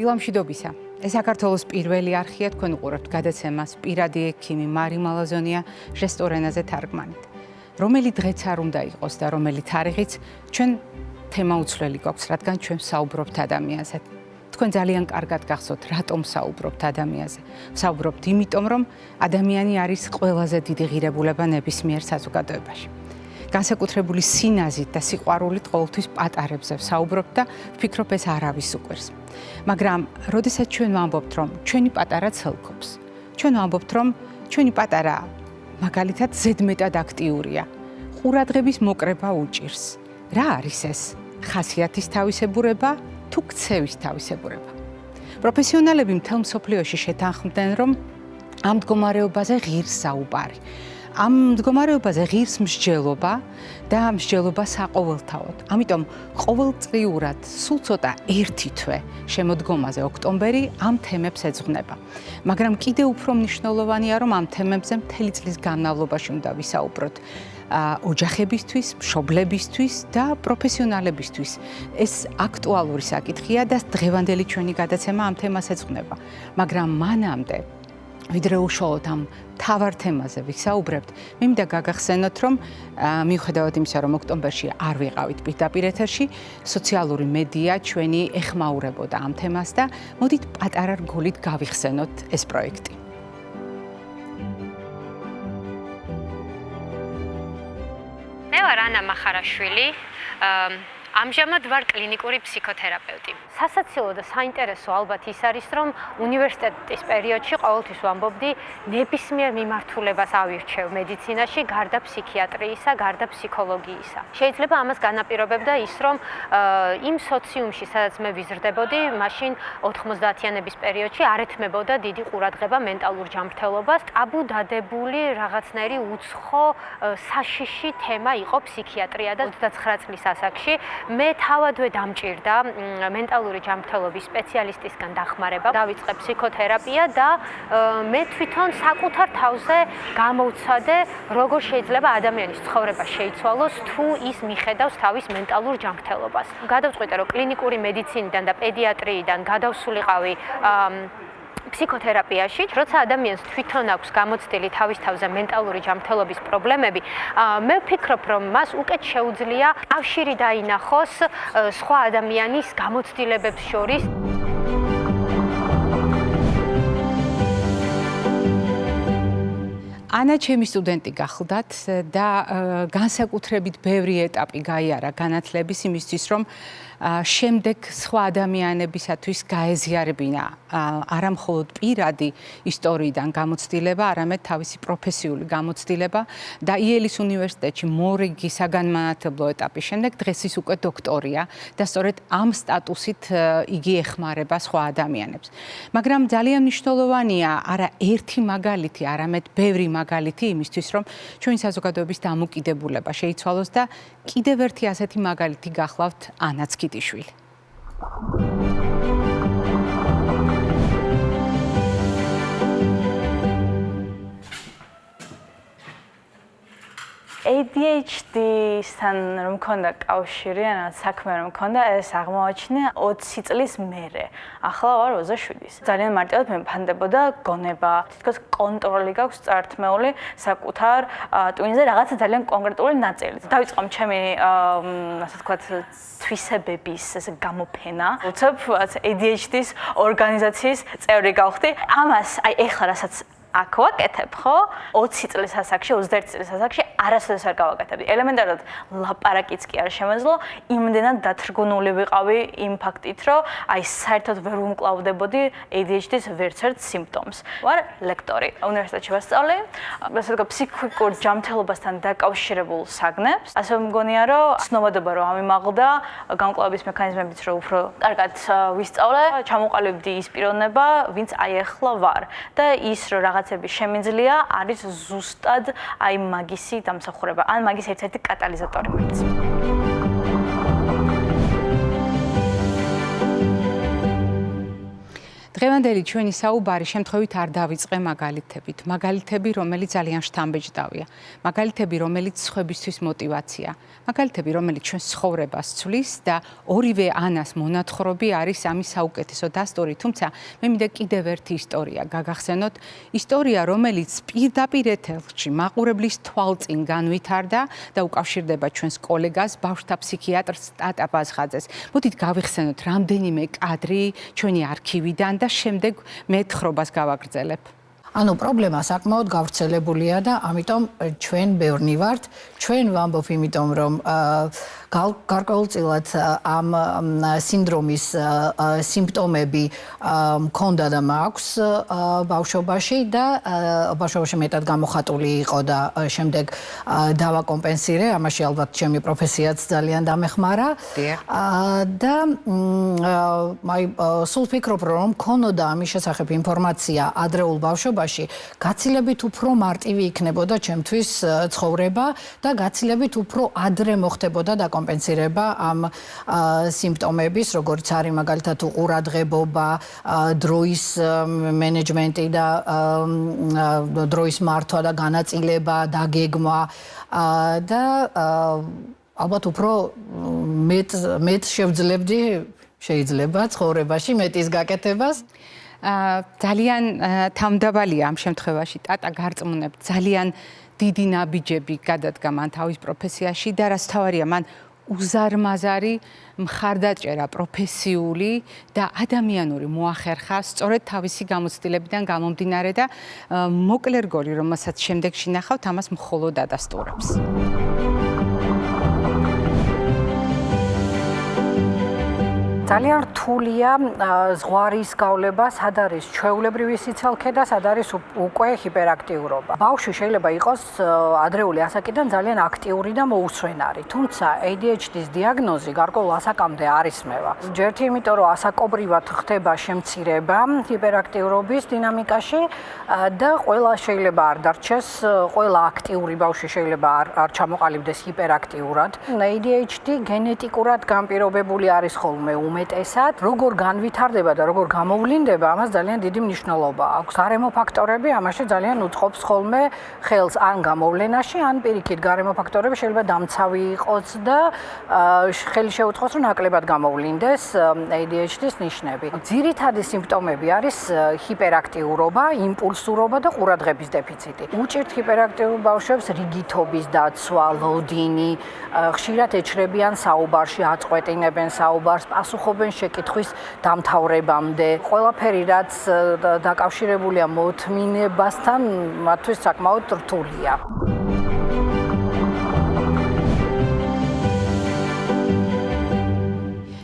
დილამშვიდობისა. ეს საქართველოს პირველი არხია, თქვენ უყურებთ გადაცემას პირადი ექიმი მარი მალაზონია ჟესტურ ენაზე თარგმანით. რომელი დღეც არ უნდა იყოს და რომელი თარიღიც ჩვენ თემა უცვლელი გვაქვს, რადგან ჩვენ საუბრობთ ადამიანზე. თქვენ ძალიან კარგად გახსოვთ, რატომ საუბრობთ ადამიანზე. საუბრობთ იმიტომ, რომ ადამიანი არის ყველაზე დიდი ღირებულება ნებისმიერ საზოგადოებაში. განსაკუთრებული სინაზით და სიყვარულით ყოველთვის პატარებზე ვსაუბრობთ და ვფიქრობ, ეს არავის უყვარს. მაგრამ, როდესაც ჩვენ ვამბობთ, რომ ჩვენი პატარა ცელქობს, ჩვენ ვამბობთ, რომ ჩვენი პატარა მაგალითად ზედმეტად აქტიურია, ყურადღების მოკრება უჭირს. რა არის ეს? ხასიათის თავისებურება თუ ქცევის თავისებურება? პროფესიონალები მთელ მსოფლიოში შეთანხმდნენ, რომ ამ მდგომარეობაზე ღირს საუბარი. ამ მდგომარეობაზე ღირს მსჯელობა და მსჯელობა საყოველთაოდ. ამიტომ ყოველწლიურად სულ ცოტა ერთი თვე შემოდგომაზე ოქტომბერი ამ თემებს ეძღვნება. მაგრამ კიდევ უფრო მნიშვნელოვანია, რომ ამ თემებზე მთელი წლის განმავლობაში უნდა ვისაუბროთ. ოჯახებისთვის, მშობლებისთვის და პროფესიონალებისთვის. ეს აქტუალური საკითხია და დღევანდელი ჩვენი გადაცემა ამ თემას ეძღვნება. მაგრამ მანამდე ვიდრე უშუალოდ ამ მთავარ თემაზე ვისაუბრებთ, მე მინდა გაგახსენოთ, რომ მიუხედავად იმისა, რომ ოქტომბერში არ ვიყავით პირდაპირ ეთერში, სოციალური მედია ჩვენი ეხმაურებოდა ამ თემას და მოდით პატარა რგოლით გავიხსენოთ ეს პროექტი. მე ვარ ანა მახარაშვილი, ამჟამად ვარ კლინიკური ფსიქოთერაპევტი. სასაცილო და საინტერესო ალბათ ის არის, რომ უნივერსიტეტის პერიოდში ყოველთვის ვამბობდი, ნებისმიერ მიმართულებას ავირჩევ მედიცინაში, გარდა ფსიქიატრიისა, გარდა ფსიქოლოგიისა. შეიძლება ამას განაპირობებდა ის, რომ იმ სოციუმში, სადაც მე ვიზრდებოდი, მაშინ 90-იანების პერიოდში არ ეთმებოდა დიდი ყურადღება მენტალურ ჯანმრთელობას. ტაბუ დადებული რაღაცნაირი უცხო საშიში თემა იყო ფსიქიატრია და 29 წლის ასაკში მე თავადვე დამჭირდა მენტალური ჯანმრთელობის სპეციალისტისგან დახმარება, დავიწყე ფსიქოთერაპია და მე თვითონ საკუთარ თავზე გამოვცადე, როგორ შეიძლება ადამიანის ცხოვრება შეიცვალოს, თუ ის მიხედავს თავის მენტალურ ჯანმრთელობას. გადავწყვიტე, რომ კლინიკური მედიცინიდან და პედიატრიიდან გადავსულიყავი ფსიქოთერაპიაში, როცა ადამიანს თვითონ აქვს გამოცდილი თავის თავზე მენტალური ჯანმრთელობის პრობლემები, მე ვფიქრობ, რომ მას უკეთ შეუძლია კავშირი დაინახოს სხვა ადამიანის გამოცდილებებს შორის. ანა ჩემი სტუდენტი გახლდათ და განსაკუთრებით ბევრი ეტაპი გაიარა განათლების იმისთვის, რომ შემდეგ სხვა ადამიანებისათვის გაეზიარებინა არა მხოლოდ პირადი ისტორიიდან გამოცდილება, არამედ თავისი პროფესიული გამოცდილება და იელის უნივერსიტეტში მორიგი საგანმანათლებლო ეტაპის შემდეგ დღეს ის უკვე დოქტორია და სწორედ ამ სტატუსით იგი ეხმარება სხვა ადამიანებს. მაგრამ ძალიან მნიშვნელოვანია არა ერთი მაგალითი, არამედ ბევრი მაგალითი იმისთვის, რომ ჩვენი საზოგადოების დამოკიდებულება შეიცვალოს და კიდევ ერთი ასეთი მაგალითი გახლავთ ანაც კიტიშვილი. ADHD-სთან რომ მქონდა კავშირი, ან საქმე რომ მქონდა, ეს აღმოაჩინე 20 წლის მერე. ახლა ვარ 27-ის. ძალიან მარტივად მემფანდებოდა გონება, თითქოს კონტროლი გაქვს წართმეული საკუთარ ტვინზე რაღაცა ძალიან კონკრეტული ნაწილი. დავიწყო ჩემი, ასე ვთქვათ, თვისებების ესე გამოფენა. უცებ ADHD-ის ორგანიზაციის წევრი გავხდი. ამას აი ეხლა რასაც აქ ვაკეთებ, ხო? 20 წლის ასაკში, 21 წლის ასაკში არასოდეს არ გავაკეთებდი. ელემენტარულად ლაპარაკიც კი არ შემეძლო, იმდენად დათრგუნული ვიყავი იმ ფაქტით, რომ აი საერთოდ ვერ ვუმკლავდებოდი ADHD-ის ვერცერთ სიმპტომს. ვარ ლექტორი. უნივერსიტეტში ვასწავლე, ასე ვთქვათ, ფსიქიკურ ჯანმრთელობასთან დაკავშირებულ საგნებს. ასე მგონია, რომ ცნობადობა რომ ამიმაღლდა, გამკლავების მექანიზმებიც რომ უფრო კარგად ვისწავლე, ჩამოყალიბდი ის პიროვნება, ვინც აი ახლა ვარ. და ის რომ რაღაცები შემიძლია, არის ზუსტად აი მაგისი დამსახურება, ან მაგის ერთ-ერთი კატალიზატორი მეც. დღევანდელი ჩვენი საუბარი შემთხვევით არ დავიწყე მაგალითებით. მაგალითები, რომელიც ძალიან შთამბეჭდავია. მაგალითები, რომელიც სხვებისთვის мотиваცია. მაგალითები, რომელიც ჩვენ ცხოვრებას ცვლის და ორივე ანას მონათხრობი არის ამის საუკეთესო დასტური, თუმცა მე მინდა კიდევ ერთი ისტორია გაგახსენოთ. ისტორია, რომელიც პირდაპირ ეთერში მაყურებლის თვალწინ განვითარდა და უკავშირდება ჩვენს კოლეგას, ბავშვთა ფსიქიატრს ტატა ბაზხაძეს. მოდით გავიხსენოთ რამდენიმე კადრი ჩვენი არქივიდან და შემდეგ მეთხრობას გავაგრძელებ. ანუ პრობლემა საკმაოდ გავრცელებულია და ამიტომ ჩვენ ბევრნი ვართ. ჩვენ ვამბობ იმიტომ რომ გარკვეულწილად ამ სინდრომის სიმპტომები მქონდა და მაქვს ბავშვობაში და ბავშვობაში მეტად გამოხატული იყო და შემდეგ დავაკომპენსირე. ამაში ალბათ ჩემი პროფესიაც ძალიან დამეხმარა. და აი სულ ფიქრობ რომ მქონოდა ამის შესახებ ინფორმაცია ადრეულ ბავშვობაში, გაცილებით უფრო მარტივი იქნებოდა ჩემთვის ცხოვრება და გაცილებით უფრო ადრე მოხდებოდა დაკომპენსირება ამ სიმპტომების, როგორც არის მაგალითად ყურადღებობა, დროის მენეჯმენტი და დროის მართვა და განაწილება, დაგეგმვა და ალბათ უფრო მეტ შევძლებდი შეიძლება ცხოვრებაში მეტის გაკეთებას. ძალიან თავმდაბალია ამ შემთხვევაში ტატა გარწმუნებთ ძალიან დიდი ნაბიჯები გადადგა მან თავის პროფესიაში და რაც თავარია მან უზარმაზარი მხარდაჭერა პროფესიული და ადამიანური მოახერხა სწორედ თავისი გამოცდილებიდან გამომდინარე და მოკლე რგოლი რომელსაც შემდეგში ნახავთ ამას მხოლოდ ადასტურებს. ძალიან რთულია ზღვარის გავლება, სად არის ჩვეულებრივი სიცალქე და სად არის უკვე ჰიპერაქტიურობა. ბავშვი შეიძლება იყოს ადრეული ასაკიდან ძალიან აქტიური და მოუსვენარი, თუმცა ADHD-ის დიაგნოზი გარკვეულ ასაკამდე არ ისმევა. ჯერთი იმიტომ, რომ ასაკობრივად ხდება შემცირება ჰიპერაქტიურობის დინამიკაში და ყველა შეიძლება არ დარჩეს, ყველა აქტიური ბავშვი შეიძლება არ ჩამოყალიბდეს ჰიპერაქტიურად. ADHD გენეტიკურად განპირობებული არის ხოლმე უმეტესად, როგორ განვითარდება და როგორ გამოვლინდება, ამას ძალიან დიდი მნიშვნელობა აქვს. გარემო ფაქტორები ამაში ძალიან უწყობს ხოლმე ხელს ან გამოვლენაში, ან პირიქით გარემო ფაქტორები შეიძლება დამცავი იყოს და ხელი შეუწყოს, რომ ნაკლებად გამოვლინდეს ADHD-ის ნიშნები. ძირითადი სიმპტომები არის ჰიპერაქტიურობა, იმპულსურობა და ყურადღების დეფიციტი. უჭირთ ჰიპერაქტიურ ბავშვებს რიგითობის დაცვა, ლოდინი, ხშირად ეჩრებიან საუბარში, აწყვეტინებენ საუბარს, პასუხობენ შეკითხვის დამთავრებამდე. ყველაფერი რაც დაკავშირებულია მოთმინებასთან, მათთვის საკმაოდ რთულია.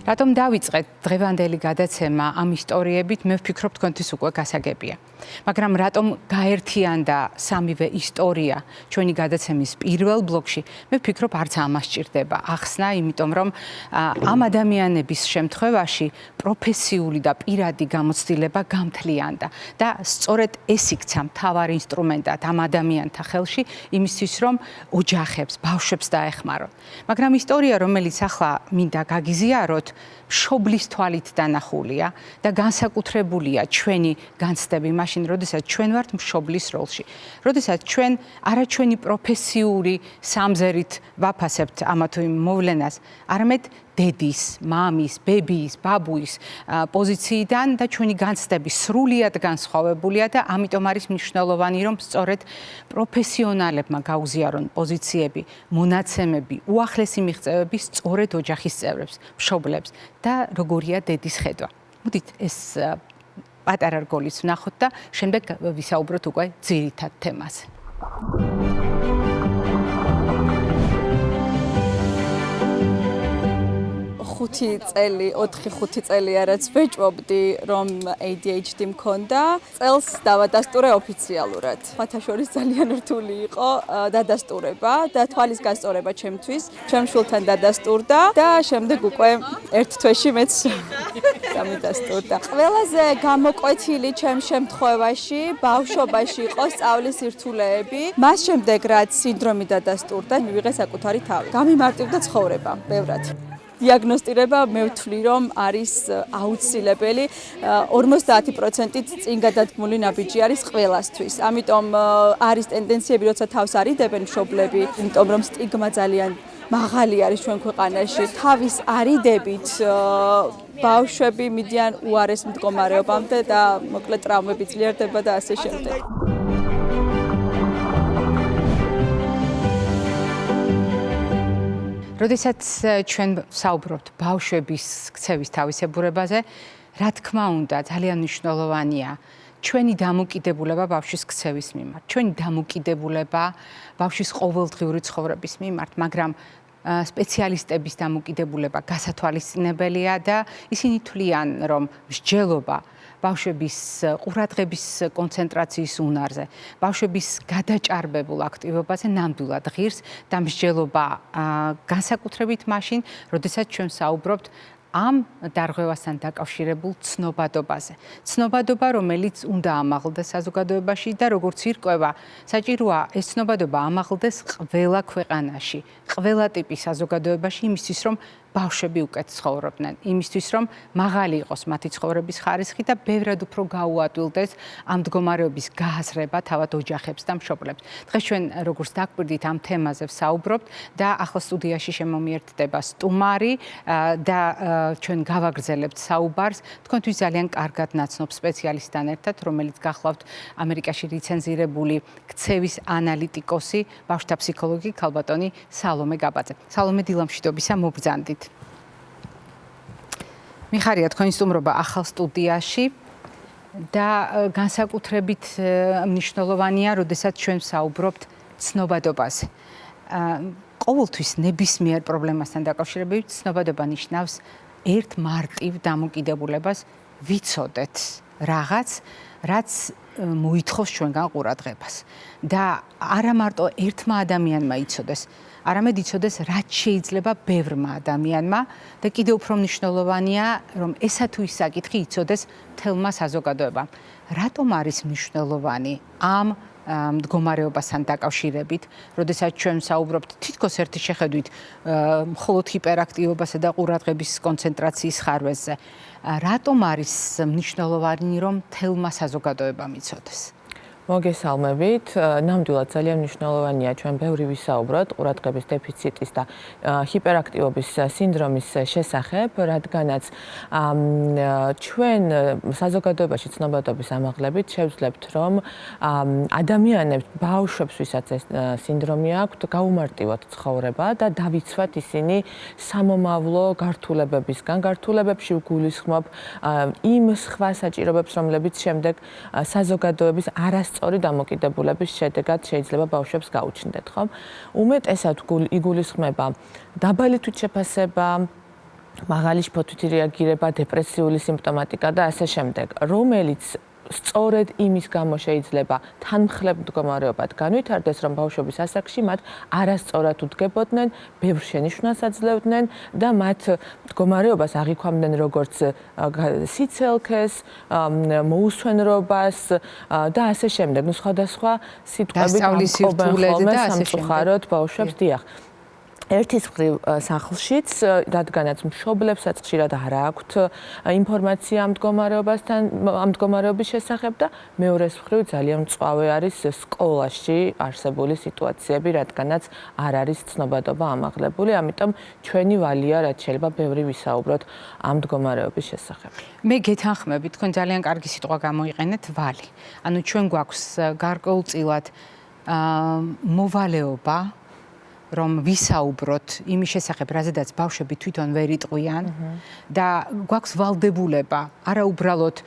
რატომ დავიწყეთ დღევანდელი გადაცემა ამ ისტორიებით, მე ვფიქრობ თქვენთვის უკვე გასაგებია. მაგრამ რატომ გაერთიანდა სამივე ისტორია ჩვენი გადაცემის პირველ ბლოკში, მე ვფიქრობ არც ამას სჭირდება ახსნა, იმიტომ რომ ამ ადამიანების შემთხვევაში პროფესიული და პირადი გამოცდილება გამთლიანდა და სწორედ ეს იქცა მთავარ ინსტრუმენტად ამ ადამიანთა ხელში იმისთვის, რომ ოჯახებს, ბავშვებს დაეხმარონ. მაგრამ ისტორია, რომელიც ახლა მინდა გაგიზიაროთ, მშობლის თვალით დანახულია და განსაკუთრებულია ჩვენი განცდები მაშინ, როდესაც ჩვენ ვართ მშობლის როლში. როდესაც ჩვენ არა ჩვენი პროფესიული სამზერით ვაფასებთ ამა თუ იმ მოვლენას, არამედ დედის, მამის, ბებიის, ბაბუის პოზიციიდან და ჩვენი განცდები სრულიად განსხვავებულია და ამიტომ არის მნიშვნელოვანი, რომ სწორედ პროფესიონალებმა გაუზიარონ პოზიციები, მონაცემები, უახლესი მიღწევები სწორედ ოჯახის წევრებს, მშობლებს და როგორია დედის ხედვა. მოდით ეს პატარა რგოლიც ვნახოთ და შემდეგ ვისაუბროთ უკვე ძირითად თემაზე. 5 წელი, 4-5 წელი რაც ვეჭვობდი, რომ ADHD მქონდა, წელს დავადასტურე ოფიციალურად. ფათაშორის ძალიან რთული იყო დადასტურება და თვალის გასწორება ჩემთვის, ჩემ შვილთან დადასტურდა და შემდეგ უკვე ერთ თვეში მეც დამიდასტურდა. ყველაზე გამოკვეთილი ჩემ შემთხვევაში ბავშვობაში იყო სწავლის სირთულეები. მას შემდეგ რაც სინდრომი დადასტურდა, მივიღე საკუთარი თავი. გამიმარტივდა ცხოვრება, ბევრად. დიაგნოსტირება მე ვთვლი რომ არის აუცილებელი 50%-ით წინ გადადგმული ნაბიჯი არის ყველასთვის. ამიტომ არის ტენდენციები, როცა თავს არიდებენ მშობლები, იმიტომ რომ სტიგმა ძალიან მაღალი არის ჩვენ ქვეყანაში. თავის არიდებით ბავშვები მიდიან უარეს მდგომარეობამდე და მოკლედ ტრავმები ძლიერდება და ასე შემდეგ. როდესაც ჩვენ საუბრობთ ბავშვების ქცევის თავისებურებაზე, რა თქმა უნდა, ძალიან მნიშვნელოვანია ჩვენი დამოკიდებულება ბავშვის ქცევის მიმართ, ჩვენი დამოკიდებულება ბავშვის ყოველდღიური ცხოვრების მიმართ, მაგრამ სპეციალისტების დამოკიდებულება გასათვალისწინებელია და ისინი თვლიან, რომ მსჯელობა ბავშვების ყურადღების კონცენტრაციის უნარზე, ბავშვების გადაჭარბებულ აქტივობაზე ნამდვილად ღირს და მსჯელობა განსაკუთრებით მაშინ, როდესაც ჩვენ საუბრობთ ამ დარღვევასთან დაკავშირებულ ცნობადობაზე. ცნობადობა, რომელიც უნდა ამაღლდეს საზოგადოებაში და როგორც ირკვევა, საჭიროა ეს ცნობადობა ამაღლდეს ყველა ქვეყანაში, ყველა ტიპის საზოგადოებაში, იმისთვის რომ ბავშვები უკეთ ცხოვრობდნენ, იმისთვის რომ მაღალი იყოს მათი ცხოვრების ხარისხი და ბევრად უფრო გაუადვილდეს ამ მდგომარეობის გააზრება თავად ოჯახებს და მშობლებს. დღეს ჩვენ როგორც დაგვირდით ამ თემაზე ვსაუბრობთ და ახლა სტუდიაში შემომიერთდება სტუმარი და ჩვენ გავაგრძელებთ საუბარს თქვენთვის ძალიან კარგად ნაცნობ სპეციალისტთან ერთად, რომელიც გახლავთ ამერიკაში ლიცენზირებული ქცევის ანალიტიკოსი, ბავშვთა ფსიქოლოგი ქალბატონი სალომე გაბაძე. სალომე, დილამშვიდობისა, მობრძანდით. მიხარია თქვენი სტუმრობა ახალ სტუდიაში და განსაკუთრებით მნიშვნელოვანია, როდესაც ჩვენ საუბრობთ ცნობადობაზე. ყოველთვის ნებისმიერ პრობლემასთან დაკავშირებით ცნობადობა ნიშნავს ერთ მარტივ დამოკიდებულებას ვიცოდეთ რაღაც, რაც მოითხოვს ჩვენგან ყურადღებას და არა მარტო ერთმა ადამიანმა იცოდეს, არამედ იცოდეს, რაც შეიძლება ბევრმა ადამიანმა და კიდევ უფრო მნიშვნელოვანია, რომ ესა თუ ის საკითხი იცოდეს მთელმა საზოგადოებამ. რატომ არის მნიშვნელოვანი ამ მდგომარეობასთან დაკავშირებით, როდესაც ჩვენ საუბრობთ თითქოს ერთი შეხედვით მხოლოდ ჰიპერაქტივობასა და ყურადღების კონცენტრაციის ხარვეზზე. რატომ არის მნიშვნელოვანი, რომ მთელმა საზოგადოებამ იცოდეს? მოგესალმებით. ნამდვილად ძალიან მნიშვნელოვანია ჩვენ ბევრი ვისაუბროთ ყურადღების დეფიციტის და ჰიპერაქტივობის სინდრომის შესახებ, რადგანაც ჩვენ საზოგადოებაში ცნობადობის ამაღლებით შევძლებთ, რომ ადამიანებს, ბავშვებს, ვისაც ეს სინდრომი აქვთ, გაუმარტივოთ ცხოვრება და დავიცვათ ისინი სამომავლო გართულებებისგან, გართულებებში ვგულისხმობ იმ სხვა საჭიროებებს, რომლებიც შემდეგ საზოგადოების სწორი დამოკიდებულების შედეგად შეიძლება ბავშვებს გაუჩნდეთ, ხო? უმეტესად იგულისხმება დაბალი თვითშეფასება, მაღალი შფოთვითი რეაგირება, დეპრესიული სიმპტომატიკა და ასე შემდეგ, რომელიც სწორედ იმის გამო შეიძლება თანმხლებ მდგომარეობად განვითარდეს, რომ ბავშვების ასაკში მათ არასწორად უდგებოდნენ, ბევრ შენიშვნას აძლევდნენ და მათ მდგომარეობას აღიქვამდნენ როგორც სიცელქეს, მოუსვენრობას და ასე შემდეგ. ნუ სხვადასხვა სიტყვებით ამყოფენ სამწუხაროდ ბავშვებს, დიახ. ერთის მხრივ სახლშიც, რადგანაც მშობლებსაც ხშირად არ აქვთ ინფორმაცია ამ მდგომარეობის შესახებ და მეორეს მხრივ ძალიან მწვავე არის სკოლაში არსებული სიტუაციები, რადგანაც არ არის ცნობადობა ამაღლებული, ამიტომ ჩვენი ვალია, რაც შეიძლება ბევრი ვისაუბროთ ამ მდგომარეობის შესახებ. მე გეთანხმები, თქვენ ძალიან კარგი სიტყვა გამოიყენეთ, ვალი. ანუ ჩვენ გვაქვს გარკვეულწილად მოვალეობა რომ ვისაუბროთ იმის შესახებ, რაზედაც ბავშვები თვითონ ვერ იტყვიან და გვაქვს ვალდებულება არა უბრალოდ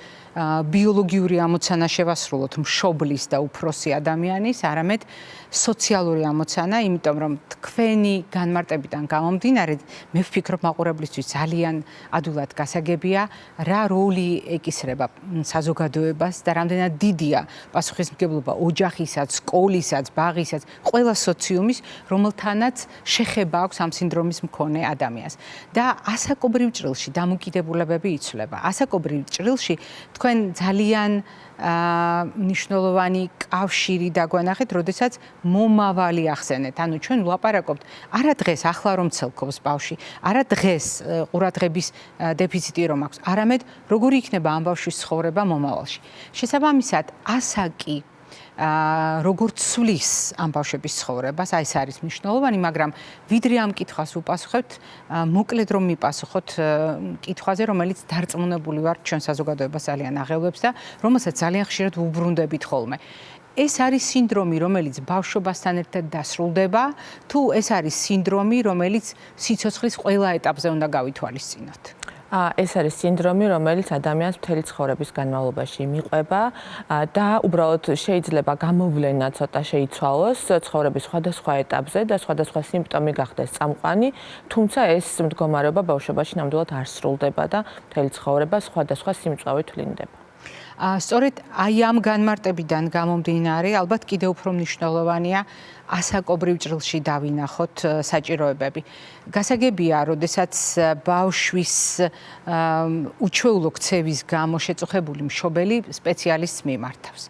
ბიოლოგიური ამოცანა შევასრულოთ მშობლის და უფროსი ადამიანის, არამედ სოციალური ამოცანა, იმიტომ რომ თქვენი განმარტებიდან გამომდინარე, მე ვფიქრობ მაყურებლისთვის ძალიან ადვილად გასაგებია, რა როლი ეკისრება საზოგადოებას და რამდენად დიდია პასუხისმგებლობა ოჯახისაც, სკოლისაც, ბაღისაც, ყველა სოციუმის, რომელთანაც შეხება აქვს ამ სინდრომის მქონე ადამიანს. და ასაკობრივ ჭრილში დამოკიდებულებები იცვლება. ასაკობრივ ჭრილში თქვენ ძალიან მნიშვნელოვანი კავშირი დაგვანახეთ, როდესაც მომავალი ახსენეთ. ანუ ჩვენ ვლაპარაკობთ არა დღეს ახლა რომ ცელქობს ბავშვი, არა დღეს ყურადღების დეფიციტი რომ აქვს, არამედ როგორი იქნება ამ ბავშვის ცხოვრება მომავალში. შესაბამისად, ასაკი როგორც სulis ამ ბავშვების ცხოვრებას, აი ეს არის მნიშვნელოვანი, მაგრამ ვიდრე ამ კითხვას უპასუხებთ, მოკლედ რომ მიპასუხოთ კითხვაზე, რომელიც დარწმუნებული ვარ ჩვენ საზოგადოებას ძალიან აღელვებს და რომელსაც ძალიან ხშირად ვუბრუნდებით ხოლმე. ეს არის სინდრომი, რომელიც ბავშვობასთან ერთად დასრულდება, თუ ეს არის სინდრომი, რომელიც სიცოცხლის ყველა ეტაპზე უნდა გავითვალისწინოთ? ეს არის სინდრომი, რომელიც ადამიანს მთელი ცხოვრების განმავლობაში მიყვება და უბრალოდ შეიძლება გამოვლენა ცოტა შეიცვალოს ცხოვრების სხვადასხვა ეტაპზე და სხვადასხვა სიმპტომი გახდეს წამყვანი, თუმცა ეს მდგომარეობა ბავშვობაში ნამდვილად არ სრულდება და მთელი ცხოვრება სხვადასხვა სიმწვავით ვლინდება. სწორედ აი ამ განმარტებიდან გამომდინარე, ალბათ კიდევ უფრო მნიშვნელოვანია ასაკობრივ ჭრილში დავინახოთ საჭიროებები. გასაგებია, როდესაც ბავშვის უჩვეულო ქცევის გამო შეწუხებული მშობელი სპეციალისტს მიმართავს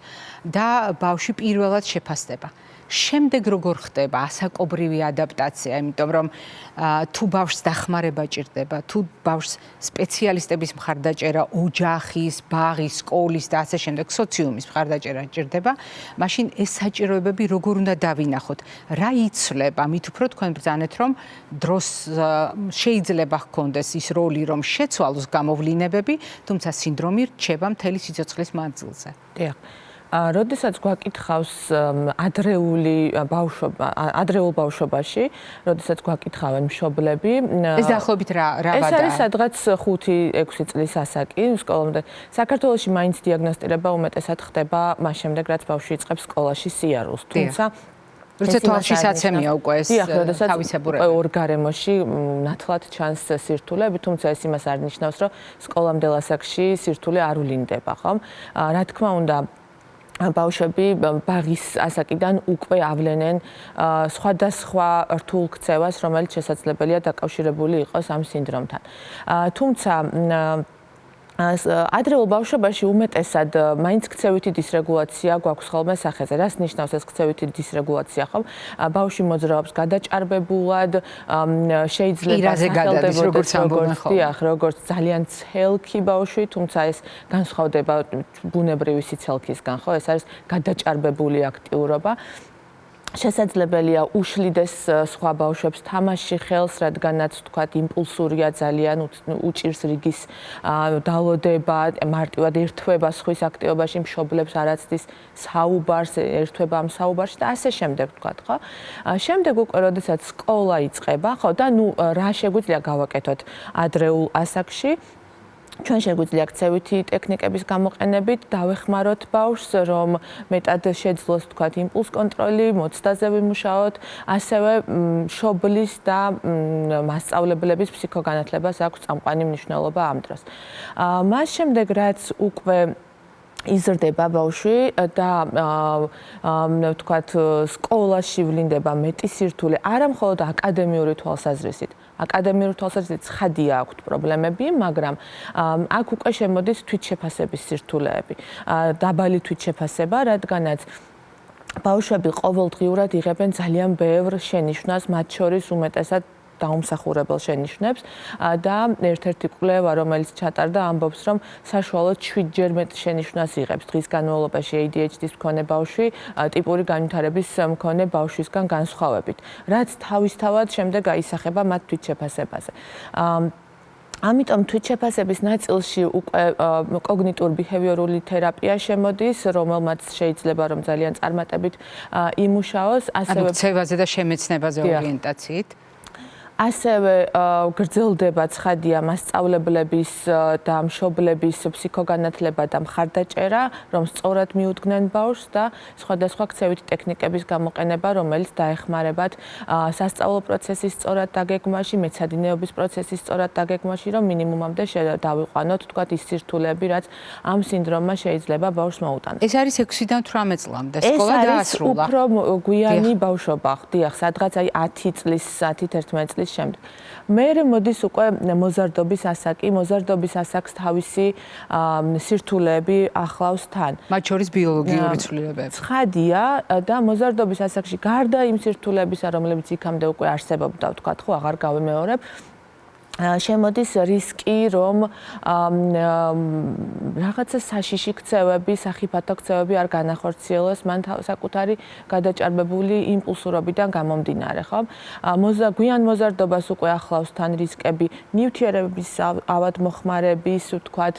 და ბავშვი პირველად შეფასდება. შემდეგ როგორ ხდება ასაკობრივი ადაპტაცია, იმიტომ რომ თუ ბავშვს დახმარება ჭირდება, თუ ბავშვს სპეციალისტების მხარდაჭერა, ოჯახის, ბაღის, სკოლის და ასე შემდეგ, სოციუმის მხარდაჭერა ჭირდება, მაშინ ეს საჭიროებები როგორ უნდა დავინახოთ? რა იცვლება? მით უფრო თქვენ ბრძანეთ, რომ დროს შეიძლება ჰქონდეს ის როლი, რომ შეცვალოს გამოვლინებები, თუმცა სინდრომი რჩება მთელი სიცოცხლის მანძილზე. დიახ. როდესაც გვაკითხავს ადრეულ ბავშვობაში, როდესაც გვაკითხავენ მშობლები, ეს დაახლოებით რა ვადაა? ეს არის სადღაც 5-6 წლის ასაკი სკოლამდე. საქართველოში მაინც დიაგნოსტირება უმეტესად ხდება მას შემდეგ, რაც ბავშვი იწყებს სკოლაში სიარულს. თუმცა როცა თვალშისაცემია უკვე ეს თავისებურება. ორ გარემოში ნათლად ჩანს სირთულეები, თუმცა ეს იმას არ ნიშნავს, რომ სკოლამდელ ასაკში სირთულე არ ვლინდება, ხომ? რა თქმა უნდა, ბავშვები ბაღის ასაკიდან უკვე ავლენენ სხვადასხვა რთულ ქცევას, რომელიც შესაძლებელია დაკავშირებული იყოს ამ სინდრომთან. თუმცა ადრეულ ბავშვობაში უმეტესად მაინც ქცევითი დისრეგულაცია გვაქვს ხოლმე სახეზე. რას ნიშნავს ეს ქცევითი დისრეგულაცია, ხომ? ბავშვი მოძრაობს გადაჭარბებულად, შეიძლება სახელდებოდეს როგორც ძალიან ცელქი ბავშვი, თუმცა ეს განსხვავდება ბუნებრივი სიცელქისგან, ხო? ეს არის გადაჭარბებული აქტიურობა. შესაძლებელია უშლიდეს სხვა ბავშვებს თამაში ხელს, რადგანაც თქვათ იმპულსურია ძალიან, უჭირს რიგის დალოდება, მარტივად ერთვება სხვის აქტივობაში, მშობლებს არ აცდის საუბარს, ერთვება ამ საუბარში და ასე შემდეგ თქვათ, ხო? შემდეგ უკვე როდესაც სკოლა იწყება, ხო, და რა შეგვიძლია გავაკეთოთ ადრეულ ასაკში? ჩვენ შეგვიძლია ქცევითი ტექნიკების გამოყენებით დავეხმაროთ ბავშვს, რომ მეტად შეძლოს თქვათ იმპულს კონტროლი, მოცდაზე ვიმუშაოთ, ასევე მშობლის და მასწავლებლების ფსიქოგანათლებას აქვს წამყვანი მნიშვნელობა ამ დროს. მას შემდეგ რაც უკვე იზრდება ბავშვი და თქვათ სკოლაში ვლინდება მეტი სირთულე, არა მხოლოდ აკადემიური თვალსაზრისით. აკადემიური თვალსაზრისით ცხადია აქვთ პრობლემები, მაგრამ აქ უკვე შემოდის თვითშეფასების სირთულეები. დაბალი თვითშეფასება, რადგანაც ბავშვები ყოველდღიურად იღებენ ძალიან ბევრ შენიშვნას, მათ შორის უმეტესად დაუმსახურებელ შენიშვნებს და ერთ-ერთი კვლევა, რომელიც ჩატარდა, ამბობს, რომ საშუალოდ 7-ჯერ მეტ შენიშვნას იღებს დღის განმავლობაში ADHD-ის მქონე ბავშვი ტიპური განვითარების მქონე ბავშვისგან განსხვავებით, რაც თავისთავად შემდეგ აისახება მათ თვითშეფასებაზე. ამიტომ თვითშეფასების ნაწილში უკვე კოგნიტურ-ბიჰევიორული თერაპია შემოდის, რომელმაც შეიძლება რომ ძალიან წარმატებით იმუშაოს, ასევე ქცევაზე და შემეცნებაზე ორიენტაციით. ასევე გრძელდება ცხადია მასწავლებლების და მშობლების ფსიქოგანათლება და მხარდაჭერა, რომ სწორად მიუდგნენ ბავშვს და სხვადასხვა ქცევითი ტექნიკების გამოყენება, რომელიც დაეხმარებათ სასწავლო პროცესის სწორად დაგეგმვაში, მეცადინეობის პროცესის სწორად დაგეგმვაში, რომ მინიმუმამდე დავიყვანოთ, თქვათ, ის სირთულეები, რაც ამ სინდრომმა შეიძლება ბავშვს მოუტანოს. ეს არის 6-დან 18 წლამდე სკოლა დაასრულა. ეს არის უფრო გვიანი ბავშვობა, ხდიახ, სადღაც აი 10 წლის, 10-11 წლის წლის შემდეგ. მერე მოდის უკვე მოზარდობის ასაკი, მოზარდობის ასაკს თავისი სირთულეები ახლავს თან. მათ შორის ბიოლოგიური ცვლილებები. ცხადია და მოზარდობის ასაკში გარდა იმ სირთულეებისა, რომლებიც იქამდე უკვე არსებობდა, ვთქვათ, ხო, აღარ გავემეორებ. შემოდის რისკი, რომ რაღაცა საშიში ქცევები, სახიფათო ქცევები არ განახორციელოს მან საკუთარი გადაჭარბებული იმპულსურობიდან გამომდინარე, ხო? გვიან მოზარდობას უკვე ახლავს თან რისკები, ნივთიერების ავადმოხმარების, ვთქვათ,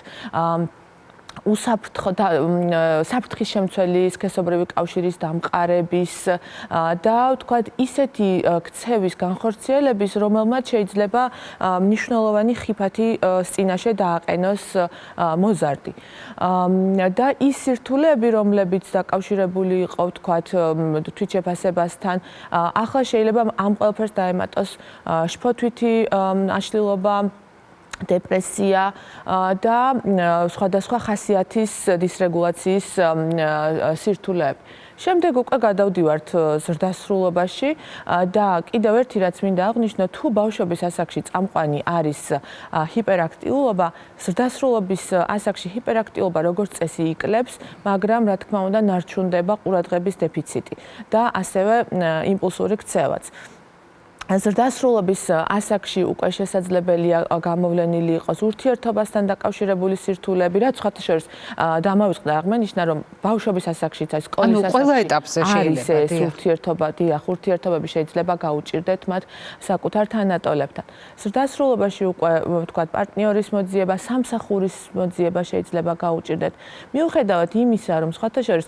საფრთხის შემცველი სქესობრივი კავშირის დამყარების და ვთქვათ ისეთი ქცევის განხორციელების, რომელმაც შეიძლება მნიშვნელოვანი ხიფათი წინაშე დააყენოს მოზარდი. და ის სირთულეები, რომლებიც დაკავშირებული იყო ვთქვათ თვითშეფასებასთან, ახლა შეიძლება ამ ყველაფერს დაემატოს შფოთვითი აშლილობა, დეპრესია და სხვადასხვა ხასიათის დისრეგულაციის სირთულეები. შემდეგ უკვე გადავდივართ ზრდასრულობაში და კიდევ ერთი რაც მინდა აღვნიშნო, თუ ბავშვობის ასაკში წამყვანი არის ჰიპერაქტიულობა, ზრდასრულობის ასაკში ჰიპერაქტიულობა როგორც წესი იკლებს, მაგრამ რა თქმა უნდა ნარჩუნდება ყურადღების დეფიციტი და ასევე იმპულსური ქცევაც. ზრდასრულობის ასაკში უკვე შესაძლებელია გამოვლენილი იყოს ურთიერთობასთან დაკავშირებული სირთულეები, რაც სხვათა შორის დამავიწყდა აღმენიშნა, რომ ბავშვობის ასაკშიც აი სკოლის ასაკში ყველა ეტაპზე შეიძლება ეს ურთიერთობა, ურთიერთობები შეიძლება გაუჭირდეთ მათ საკუთარ თანატოლებთან. ზრდასრულობაში უკვე ვთქვათ პარტნიორის მოძიება, სამსახურის მოძიება შეიძლება გაუჭირდეთ. მიუხედავად იმისა, რომ სხვათა შორის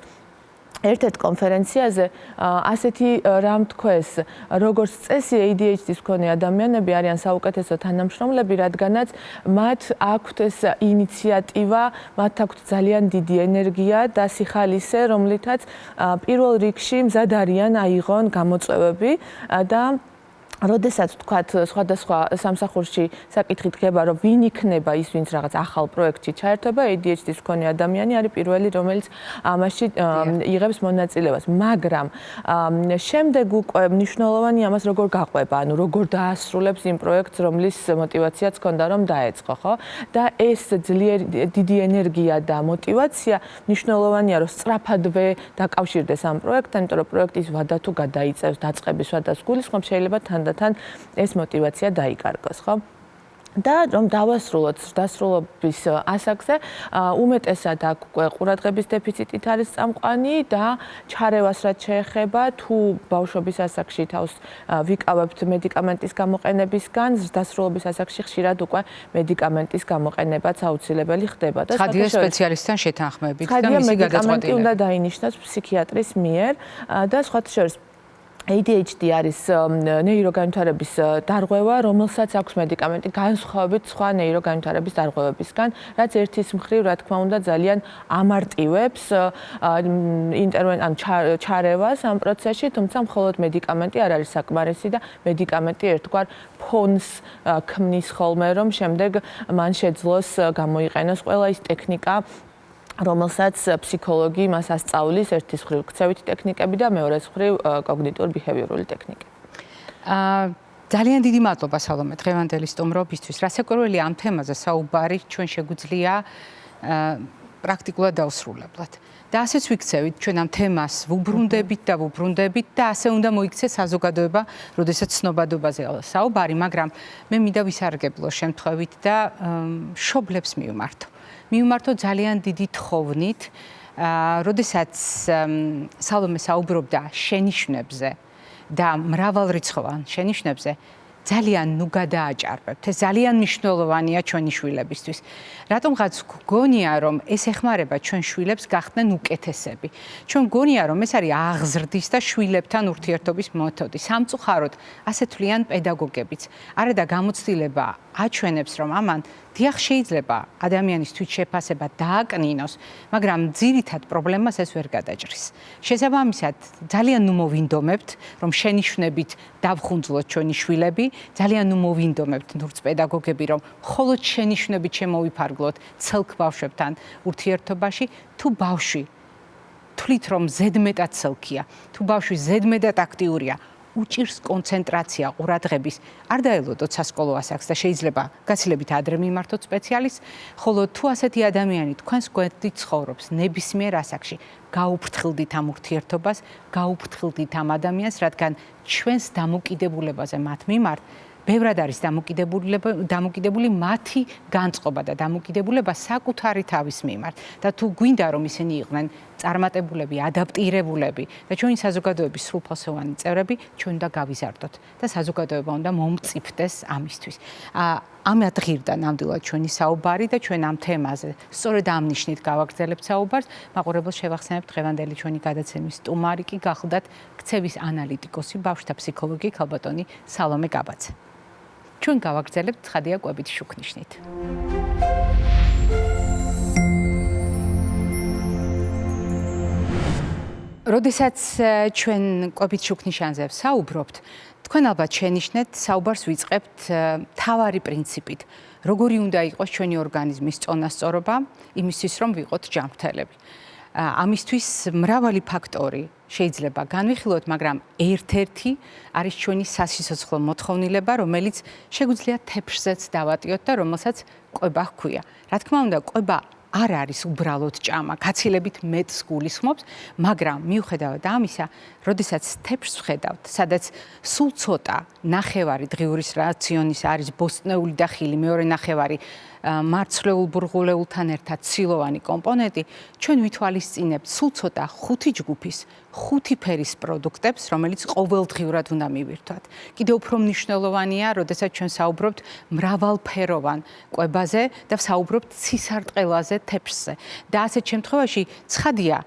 ერთ-ერთ კონფერენციაზე ასეთი რამ თქვეს, როგორც წესი ADHD-ს მქონე ადამიანები არიან საუკეთესო თანამშრომლები, რადგანაც მათ აქვთ ეს ინიციატივა, მათ აქვთ ძალიან დიდი ენერგია და სიხალისე, რომლითაც პირველ რიგში მზად არიან აიღონ გამოწვევები და როდესაც თქვათ სხვადასხვა სამსახურში საკითხი დგება, რომ ვინ იქნება ის, ვინც რაღაც ახალ პროექტში ჩაერთვება, ADHD-ს მქონე ადამიანი არის პირველი, რომელიც ამაში იღებს მონაწილეობას. მაგრამ შემდეგ უკვე მნიშვნელოვანი ამას როგორ გაყვება, ანუ როგორ დაასრულებს იმ პროექტს, რომლის მოტივაციაც ჰქონდა, რომ დაეწყო, ხო? და ეს ძლიერი დიდი ენერგია და მოტივაცია მნიშვნელოვანია, რომ სწრაფადვე დაკავშირდეს ამ პროექტთან, იმიტომ რომ პროექტის ვადა თუ გადაიწევს, დაწყების ვადას გულისხმობს, შეიძლება თან ეს მოტივაცია დაიკარგოს, ხო? და რომ დავასრულოთ ზრდასრულობის ასაკზე, უმეტესად აქ უკვე ყურადღების დეფიციტით არის წამყვანი და ჩარევას რაც შეეხება, თუ ბავშვობის ასაკში თავს ვიკავებთ მედიკამენტის გამოყენებისგან, ზრდასრულობის ასაკში ხშირად უკვე მედიკამენტის გამოყენებაც აუცილებელი ხდება და ცხადია სპეციალისტთან შეთანხმებით და მისი გადაწყვეტილება უნდა დაინიშნოს ფსიქიატრის მიერ და სხვათა შორის ADHD არის ნეიროგანვითარების დარღვევა, რომელსაც აქვს მედიკამენტი განსხვავებით სხვა ნეიროგანვითარების დარღვევებისგან, რაც ერთის მხრივ, რა თქმა უნდა, ძალიან ამარტივებს ჩარევას ამ პროცესში, თუმცა მხოლოდ მედიკამენტი არ არის საკმარისი და მედიკამენტი ერთგვარ ფონს ქმნის ხოლმე, რომ შემდეგ მან შეძლოს გამოიყენოს ყველა ის ტექნიკა, რომელსაც ფსიქოლოგი მას ასწავლის ერთის მხრივ ქცევითი ტექნიკები და მეორეს მხრივ კოგნიტურ-ბიჰევიორული ტექნიკები. ძალიან დიდი მადლობა სალომე დღევანდელი სტუმრობისთვის. რასაკვირველია ამ თემაზე საუბარი ჩვენ შეგვიძლია პრაქტიკულად დავსრულებლად. და ასეც ვიქცევით ჩვენ ამ თემას ვუბრუნდებით და ასე უნდა მოიქცეს საზოგადოება, როდესაც ცნობადობაზე საუბარი, მაგრამ მე მინდა ვისარგებლო შემთხვევით და მშობლებს მივმართო ძალიან დიდი თხოვნით, როდესაც სალომე საუბრობდა შენიშვნებზე და მრავალრიცხოვან შენიშვნებზე, ძალიან გადააჭარბებთ. ეს ძალიან მნიშვნელოვანია ჩვენი შვილებისთვის. რატომღაც გგონია, რომ ეს ეხმარება ჩვენ შვილებს გახდნენ უკეთესები. ჩვენ გგონია, რომ ეს არის აღზრდის და შვილებთან ურთიერთობის მეთოდი. სამწუხაროდ, ასე თვლიან პედაგოგებიც. არა და გამოცდილება აჩვენებს, რომ ამან დიახ შეიძლება ადამიანის თვითშეფასება დააკნინოს, მაგრამ ძირითად პრობლემას ეს ვერ გადაჭრის. შესაბამისად, ძალიან მოვინდომებთ, რომ შენიშვნებით დავხუნძლოთ ჩვენი შვილები, ძალიან მოვინდომებთ ნურც პედაგოგები, რომ მხოლოდ შენიშვნებით შემოვიფარგლოთ ცელქ ბავშვებთან ურთიერთობაში, თუ ბავშვი თვლით, რომ ზედმეტად ცელქია, თუ ბავშვი ზედმეტად აქტიურია, უჭირს კონცენტრაცია ყურადღების, არ დაელოდოთ სასკოლო ასაკს და შეიძლება გაცილებით ადრე მიმართოთ სპეციალისტს, ხოლო თუ ასეთი ადამიანი თქვენს გვერდით ცხოვრობს ნებისმიერ ასაკში, გაუფრთხილდით ამ ურთიერთობას, გაუფრთხილდით ამ ადამიანს, რადგან ჩვენს დამოკიდებულებაზე მათ მიმართ ბევრად არის დამოკიდებული მათი განწყობა და დამოკიდებულება საკუთარი თავის მიმართ და თუ გვინდა რომ ისინი იყვნენ წარმატებულები, ადაპტირებულები და ჩვენი საზოგადოების სრულფასოვანი წევრები, ჩვენ უნდა გავიზარდოთ და საზოგადოება უნდა მომწიფდეს ამისთვის. ამათ ღირდა ნამდვილად ჩვენი საუბარი და ჩვენ ამ თემაზე სწორედ ამ ნიშნით გავაგრძელებთ საუბარს. მაყურებელს შევახსენებთ დღევანდელი ჩვენი გადაცემის სტუმარი კი გახლდათ ქცევის ანალიტიკოსი, ბავშვთა ფსიქოლოგი ქალბატონი სალომე გაბაძე. ჩვენ გავაგრძელებთ ცხადია კვებით შუქნიშნით. როდესაც ჩვენ კვებით შუქნიშანზე ვსაუბრობთ, თქვენ ალბათ შენიშნეთ, საუბარს ვიწყებთ მთავარი პრინციპით, როგორი უნდა იყოს ჩვენი ორგანიზმის წონასწორობა, იმისთვის რომ ვიყოთ ჯანმრთელები. ამისთვის მრავალი ფაქტორი შეიძლება განვიხილოთ, მაგრამ ერთ-ერთი არის ჩვენი სასიცოცხლო მოთხოვნილება, რომელიც შეგვიძლია თეფშზეც დავატიოთ და რომელსაც კვება ჰქვია. რა თქმა უნდა, კვება არ არის უბრალოდ ჭამა, გაცილებით მეტს გულისხმობს, მაგრამ მიუხედავად ამისა, როდესაც თეფშს ვხედავთ, სადაც სულ ცოტა ნახევარი დღიურის რაციონის არის ბოსტნეული და ხილი, მეორე ნახევარი მარცვლეულ ბურღულეულთან ერთად ცილოვანი კომპონენტი, ჩვენ ვითვალისწინებთ სულ ცოტა 5 ჯგუფის 5 ფერის პროდუქტებს, რომელიც ყოველდღიურად უნდა მივირთვათ. კიდევ უფრო მნიშვნელოვანია, როდესაც ჩვენ საუბრობთ მრავალფეროვან კვებაზე და ვსაუბრობთ ცისარტყელაზე, თეფშზე. და ასეთ შემთხვევაში ცხადია,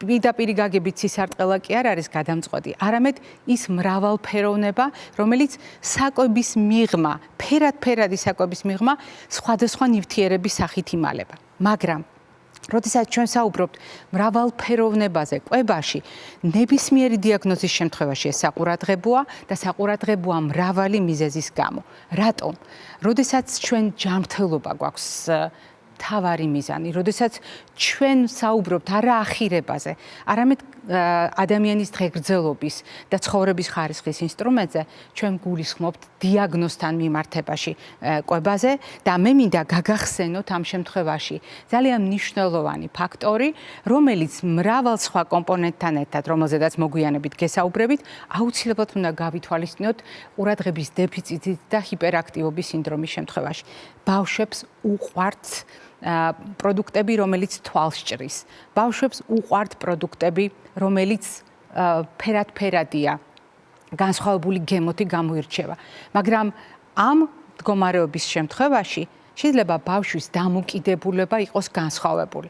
პირდაპირი გაგებით ცისარტყელა კი არ არის გადამწყვეტი, არამედ ის მრავალფეროვნება, რომელიც საკვების მიღმა, ფერად-ფერადი საკვების მიღმა სხვადასხვა ნივთიერების სახით იმალება. მაგრამ როდესაც ჩვენ საუბრობთ მრავალფეროვნებაზე კვებაში, ნებისმიერი დიაგნოზის შემთხვევაში ეს საყურადღებოა და საყურადღებოა მრავალი მიზეზის გამო. რატომ? როდესაც ჩვენ ჯანმრთელობა გვაქვს თავარი მიზანი, როდესაც ჩვენ საუბრობთ არა ახირებაზე, არამედ ადამიანის დღეგრძელობის და ცხოვრების ხარისხის ინსტრუმენტზე, ჩვენ გულისხმობთ დიაგნოზთან მიმართებაში კვებაზე და მე მინდა გაგახსენოთ ამ შემთხვევაში ძალიან მნიშვნელოვანი ფაქტორი, რომელიც მრავალ სხვა კომპონენტთან ერთად, რომელზედაც მოგვიანებით გესაუბრებით, აუცილებლად უნდა გავითვალისწინოთ ყურადღების დეფიციტით და ჰიპერაქტივობის სინდრომის შემთხვევაში. ბავშვებს უყვართ პროდუქტები, რომელიც თვალს ჭრის. ბავშვებს უყვართ პროდუქტები, რომელიც ფერად-ფერადია, განსხვავებული გემოთი გამოირჩევა. მაგრამ ამ მდგომარეობის შემთხვევაში შეიძლება ბავშვის დამოკიდებულება იყოს განსხვავებული.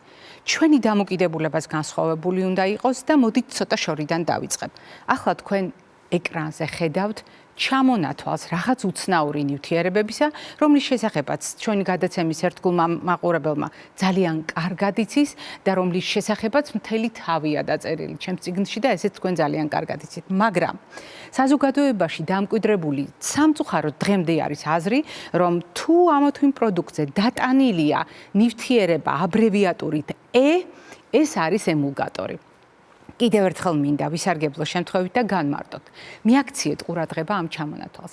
ჩვენი დამოკიდებულებას განსხვავებული უნდა იყოს და მოდით ცოტა შორიდან დავიწყებ. ახლა თქვენ ეკრანზე ხედავთ ჩამონათვალს რაღაც უცნაური ნივთიერებებისა, რომლის შესახებაც ჩვენი გადაცემის ერთგულმა მაყურებელმა ძალიან კარგად იცის და რომლის შესახებაც მთელი თავია დაწერილი ჩემს წიგნში და ესეც თქვენ ძალიან კარგად იცით. მაგრამ საზოგადოებაში დამკვიდრებული სამწუხაროდ დღემდე არის აზრი, რომ თუ ამ თუ იმ პროდუქტზე დატანილია ნივთიერება აბრევიატურით E, ეს არის ემულგატორი. კიდევ ერთხელ მინდა ვისარგებლო შემთხვევით და განმარტოთ. მიაქციეთ ყურადღება ამ ჩამონათვალს.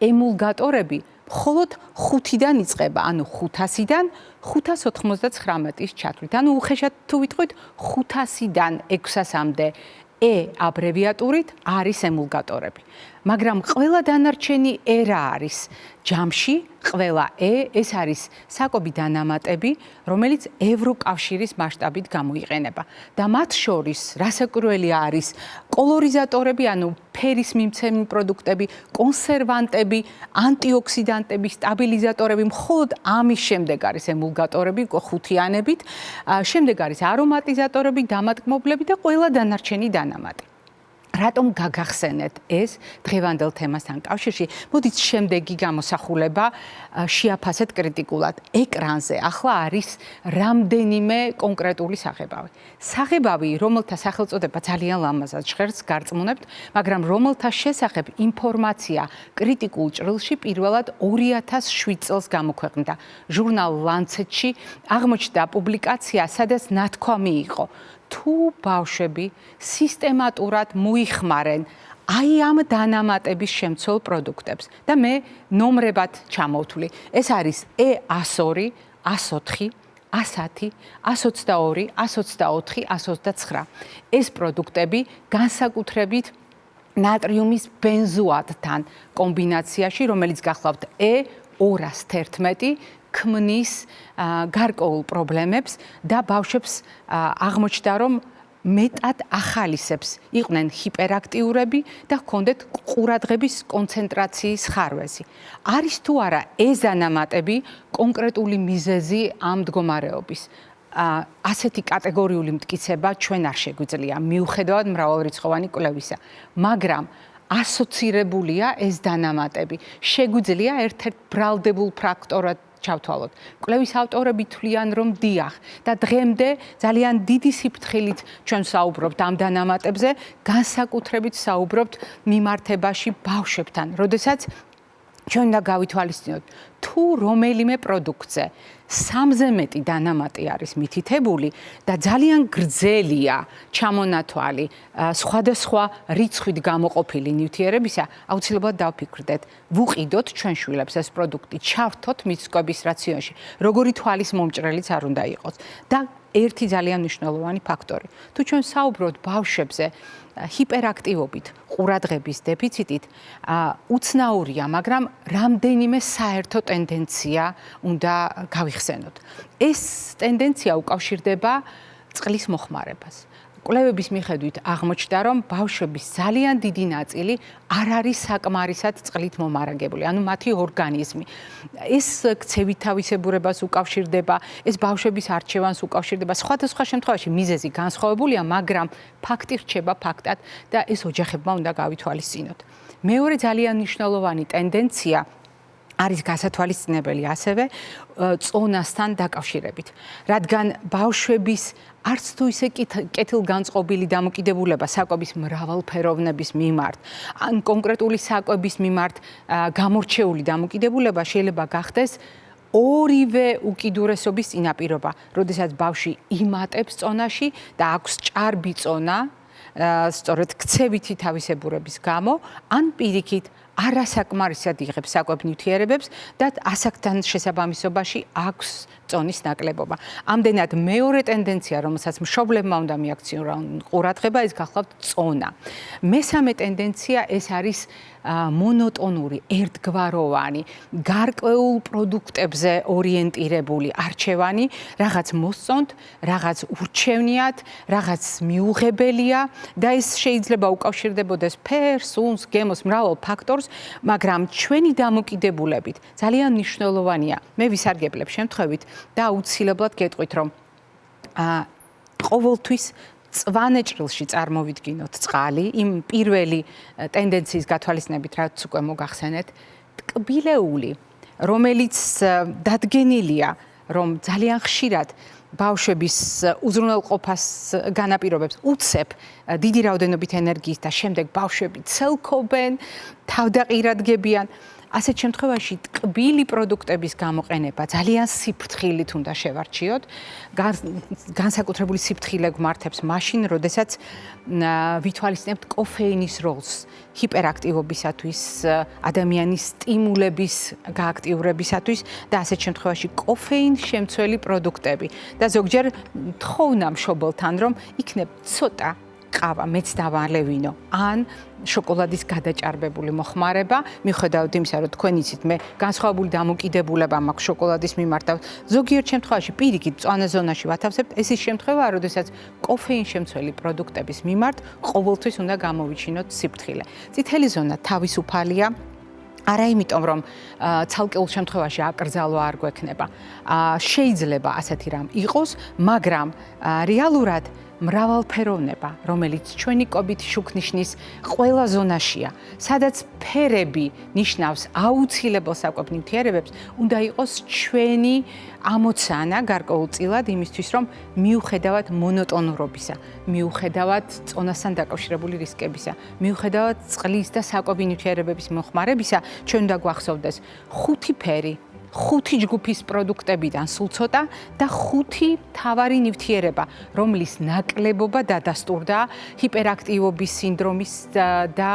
ემულგატორები მხოლოდ 5-დან იწყება, ანუ 500-დან 599-ის ჩათვლით. ანუ უხეშად თუ ვიტყვით 500-დან 600-მდე E აბრევიატურით არის ემულგატორები. მაგრამ ყველა დანარჩენი E რა არის? ჯამში ყველა E ეს არის საკვები დანამატები, რომელიც ევროკავშირის მასშტაბით გამოიყენება. და მათ შორის რასაკვირველია არის კოლორიზატორები, ანუ ფერის მიმცემი პროდუქტები, კონსერვანტები, ანტიოქსიდანტები, სტაბილიზატორები, მხოლოდ ამის შემდეგ არის ემულგატორები 5-იანებით, შემდეგ არის არომატიზატორები, დამატკმობლები და ყველა დანარჩენი დანამატი. რატომ გაგახსენეთ ეს დღევანდელ თემასთან კავშირში? მოდით შემდეგი გამოსახულება შეაფასეთ კრიტიკულად. ეკრანზე ახლა არის რამდენიმე კონკრეტული საღებავი. საღებავი, რომელთა სახელწოდება ძალიან ლამაზად ჟღერს, გარწმუნებთ, მაგრამ რომელთა შესახებ ინფორმაცია კრიტიკულ ჭრილში პირველად 2007 წელს გამოქვეყნდა. ჟურნალ Lancet-ში აღმოჩნდა პუბლიკაცია, სადაც ნათქვამი იყო, თუ ბავშვები სისტემატურად მოიხმარენ აი ამ დანამატების შემცველ პროდუქტებს და მე ნომრებად ჩამოვთვლი. ეს არის E102, 104, 110, 122, 124, 129. ეს პროდუქტები განსაკუთრებით ნატრიუმის ბენზოატთან კომბინაციაში, რომელიც გახლავთ E211, ქმნის გარკვეულ პრობლემებს და ბავშვებს აღმოჩნდა, რომ მეტად ახალისებს იყვნენ ჰიპერაქტიურები და ჰქონდეთ ყურადღების კონცენტრაციის ხარვეზი. არის თუ არა ეს დანამატები კონკრეტული მიზეზი ამ მდგომარეობის? ასეთი კატეგორიული მტკიცება ჩვენ არ შეგვიძლია მიუხედავად მრავალრიცხოვანი კვლევისა, მაგრამ ასოცირებულია ეს დანამატები. შეგვიძლია ერთ-ერთ ბრალდებულ ფაქტორად ჩავთვალოთ. კვლევის ავტორები თვლიან, რომ დიახ და დღემდე ძალიან დიდი სიფრთხილით ჩვენ საუბრობთ ამ დანამატებზე, განსაკუთრებით საუბრობთ მიმართებაში ბავშვებთან, როდესაც ჩვენ უნდა გავითვალისწინოთ, თუ რომელიმე პროდუქტზე 3-ზე მეტი დანამატი არის მითითებული და ძალიან გრძელია ჩამონათვალი სხვადასხვა რიცხვით გამოყოფილი ნივთიერებისა, აუცილებლად დავფიქრდეთ, ვუყიდოთ ჩვენ შვილებს ეს პროდუქტი, ჩავთოთ მისკვების რაციონში, როგორი თვალის მომჭრელიც არ უნდა იყოს და ერთი ძალიან მნიშვნელოვანი ფაქტორი. თუ ჩვენ საუბრობთ ბავშვებზე ჰიპერაქტივობით, ყურადღების დეფიციტით, უცნაურია, მაგრამ რამდენიმე საერთო ტენდენცია უნდა გავიხსენოთ. ეს ტენდენცია უკავშირდება წყლის მოხმარებას. კვლევების მიხედვით აღმოჩნდა, რომ ბავშვების ძალიან დიდი ნაწილი არ არის საკმარისად წყლით მომარაგებული, ანუ მათი ორგანიზმი. ეს ქცევით თავისებურებას უკავშირდება, ეს ბავშვების არჩევანს უკავშირდება. სხვადასხვა შემთხვევაში მიზეზი განსხვავებულია, მაგრამ ფაქტი რჩება ფაქტად და ეს ოჯახებმა უნდა გავითვალისწინოთ. მეორე ძალიან მნიშვნელოვანი ტენდენცია არის გასათვალისწინებელი ასევე წონასთან დაკავშირებით, რადგან ბავშვების არც თუ ისე კეთილგანწყობილი დამოკიდებულება საკვების მრავალფეროვნების მიმართ, ან კონკრეტული საკვების მიმართ გამორჩეული დამოკიდებულება შეიძლება გახდეს ორივე უკიდურესობის წინაპირობა, როდესაც ბავშვი იმატებს წონაში და აქვს ჭარბი წონა, სწორედ ქცევითი თავისებურების გამო, ან პირიქით არასაკმარისად იღებს საკვებ ნივთიერებებს და ასაკთან შესაბამისობაში აქვს წონის ნაკლებობა. ამდენად მეორე ტენდენცია, რომელსაც მშობლებმა უნდა მიაქციონ ყურადღება, ეს გახლავთ წონა. მესამე ტენდენცია ეს არის მონოტონური, ერთგვაროვანი, გარკვეულ პროდუქტებზე ორიენტირებული არჩევანი, რაღაც მოსწონთ, რაღაც ურჩევნიათ, რაღაც მიუღებელია და ეს შეიძლება უკავშირდებოდეს ფერს, უნს, გემოს, მრავალ ფაქტორს, მაგრამ ჩვენი დამოკიდებულებით ძალიან მნიშვნელოვანია. მე ვისარგებლებ შემთხვევით და აუცილებლად გეტყვით, რომ ყოველთვის წვანე ჭრილში წარმოვიდგინოთ წყალი, იმ პირველი ტენდენციის გათვალისწინებით, რაც უკვე მოგახსენეთ, ტკბილეული, რომელიც დადგენილია, რომ ძალიან ხშირად ბავშვების უზრუნველყოფას განაპირობებს, უცებ დიდი რაოდენობით ენერგიის და შემდეგ ბავშვები ცელქობენ, თავდაყირადგებიან. ასეთ შემთხვევაში ტკბილი პროდუქტების გამოყენება ძალიან სიფრთხილით უნდა შევარჩიოთ. განსაკუთრებული სიფრთხილე გვმართებს მაშინ, როდესაც ვითვალისწინებთ კოფეინის როლს ჰიპერაქტივობისათვის, ადამიანის სტიმულების გააქტიურებისათვის და ასეთ შემთხვევაში კოფეინს შემცველი პროდუქტები და ზოგჯერ თხოვნა მშობელთან, რომ იქნებ ცოტა ყავა, მეც დავალევინო, ან შოკოლადის გადაჭარბებული მოხმარება, მიუხედავად იმისა, რომ თქვენ იცით, მე განსხვავებული დამოკიდებულება მაქვს შოკოლადის მიმართ და ზოგიერთ შემთხვევაში პირიქით მწვანე ზონაში ვათავსებთ, ეს ის შემთხვევაა, როდესაც კოფეინშემცველი პროდუქტების მიმართ ყოველთვის უნდა გამოვიჩინოთ სიფრთხილე. წითელი ზონა თავისუფალია, არა იმიტომ, რომ ცალკეულ შემთხვევაში აკრძალვა არ გვექნება. შეიძლება ასეთი რამ იყოს, მაგრამ რეალურად მრავალფეროვნება, რომელიც ჩვენი კვებით შუქნიშნის ყველა ზონაშია, სადაც ფერები ნიშნავს აუცილებელ საკვებ ნივთიერებებს, უნდა იყოს ჩვენი ამოცანა გარკვეულწილად იმისთვის, რომ მიუხედავად მონოტონურობისა, მიუხედავად წონასთან დაკავშირებული რისკებისა, მიუხედავად წყლის და საკვები ნივთიერებების მოხმარებისა, ჩვენ უნდა გვახსოვდეს 5 ფერი 5 ჯგუფის პროდუქტებიდან სულ ცოტა და 5 მთავარი ნივთიერება, რომლის ნაკლებობა დადასტურდა ჰიპერაქტივობის სინდრომის და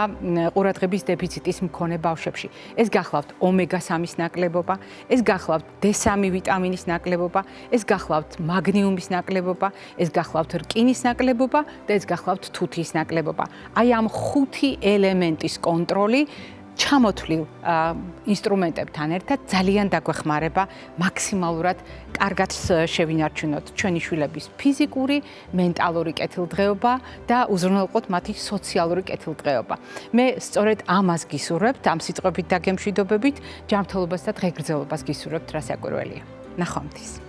ყურადღების დეფიციტის მქონე ბავშვებში. ეს გახლავთ ომეგა-3-ის ნაკლებობა, ეს გახლავთ D3 ვიტამინის ნაკლებობა, ეს გახლავთ მაგნიუმის ნაკლებობა, ეს გახლავთ რკინის ნაკლებობა და ეს გახლავთ თუთის ნაკლებობა. აი ამ 5 ელემენტის კონტროლი ჩამოთვლილ ინსტრუმენტებთან ერთად ძალიან დაგვეხმარება მაქსიმალურად კარგად შევინარჩუნოთ ჩვენი შვილების ფიზიკური, მენტალური კეთილდღეობა და უზრუნველყოთ მათი სოციალური კეთილდღეობა. მე სწორედ ამას გისურვებთ, ამ სიტყვებით და გემშვიდობებით, ჯანმრთელობას და დღეგრძელობას გისურვებთ, რა საკვირველია. ნახვამდის.